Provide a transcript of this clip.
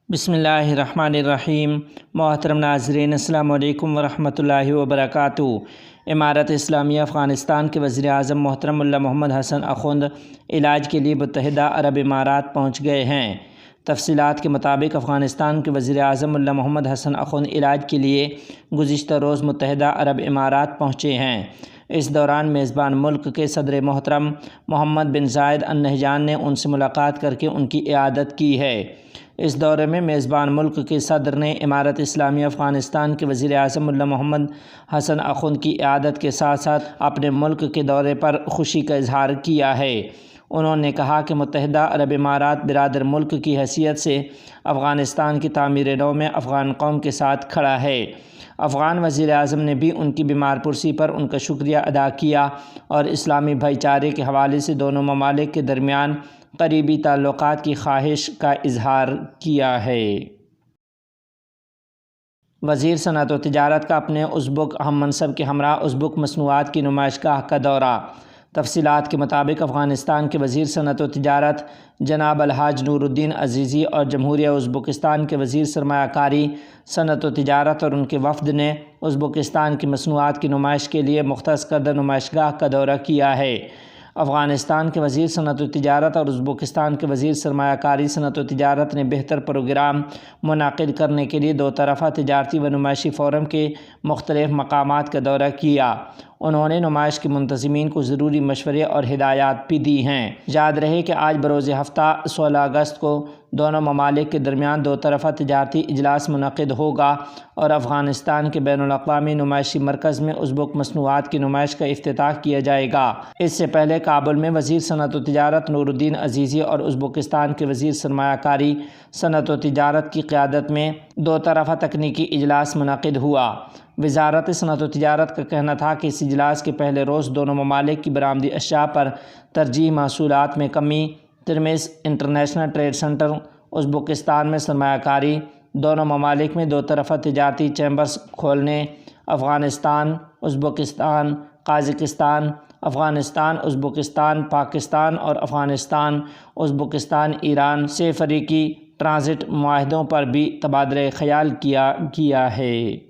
بسم اللہ الرحمن الرحیم۔ محترم ناظرین، السلام علیکم ورحمۃ اللہ وبرکاتہ۔ امارت اسلامیہ افغانستان کے وزیر اعظم محترم ملا محمد حسن اخند علاج کے لیے متحدہ عرب امارات پہنچ گئے ہیں۔ تفصیلات کے مطابق افغانستان کے وزیر اعظم ملا محمد حسن اخند علاج کے لیے گزشتہ روز متحدہ عرب امارات پہنچے ہیں۔ اس دوران میزبان ملک کے صدر محترم محمد بن زاید ال نہیان نے ان سے ملاقات کر کے ان کی عیادت کی ہے۔ اس دورے میں میزبان ملک کے صدر نے امارت اسلامیہ افغانستان کے وزیر اعظم ملا محمد حسن اخند کی عیادت کے ساتھ ساتھ اپنے ملک کے دورے پر خوشی کا اظہار کیا ہے۔ انہوں نے کہا کہ متحدہ عرب امارات برادر ملک کی حیثیت سے افغانستان کی تعمیر نو میں افغان قوم کے ساتھ کھڑا ہے۔ افغان وزیر اعظم نے بھی ان کی بیمار پرسی پر ان کا شکریہ ادا کیا اور اسلامی بھائی چارے کے حوالے سے دونوں ممالک کے درمیان قریبی تعلقات کی خواہش کا اظہار کیا ہے۔ وزیر صنعت و تجارت کا اپنے ازبک ہم منصب کے ہمراہ ازبک مصنوعات کی نمائشگاہ کا دورہ۔ تفصیلات کے مطابق افغانستان کے وزیر صنعت و تجارت جناب الحاج نور الدین عزیزی اور جمہوریہ ازبکستان کے وزیر سرمایہ کاری، صنعت و تجارت اور ان کے وفد نے ازبکستان کی مصنوعات کی نمائش کے لیے مختص کردہ نمائشگاہ کا دورہ کیا ہے۔ افغانستان کے وزیر صنعت و تجارت اور ازبکستان کے وزیر سرمایہ کاری، صنعت و تجارت نے بہتر پروگرام منعقد کرنے کے لیے دو طرفہ تجارتی و نمائشی فورم کے مختلف مقامات کا دورہ کیا۔ انہوں نے نمائش کے منتظمین کو ضروری مشورے اور ہدایات بھی دی ہیں۔ یاد رہے کہ آج بروز ہفتہ 16 اگست کو دونوں ممالک کے درمیان دو طرفہ تجارتی اجلاس منعقد ہوگا اور افغانستان کے بین الاقوامی نمائشی مرکز میں ازبک مصنوعات کی نمائش کا افتتاح کیا جائے گا۔ اس سے پہلے کابل میں وزیر صنعت و تجارت نور الدین عزیزی اور ازبکستان کے وزیر سرمایہ کاری، صنعت و تجارت کی قیادت میں دو طرفہ تکنیکی اجلاس منعقد ہوا۔ وزارت صنعت و تجارت کا کہنا تھا کہ اس اجلاس کے پہلے روز دونوں ممالک کی برآمدی اشیاء پر ترجیحی محصولات میں کمی، ترمز انٹرنیشنل ٹریڈ سنٹر ازبکستان میں سرمایہ کاری، دونوں ممالک میں دو طرفہ تجارتی چیمبرز کھولنے، Afghanistan, Uzbekistan, Kazakhstan, Afghanistan, Uzbekistan, Pakistan اور افغانستان، ازبکستان، ایران سے فریقی ٹرانزٹ معاہدوں پر بھی تبادلہ خیال کیا گیا ہے۔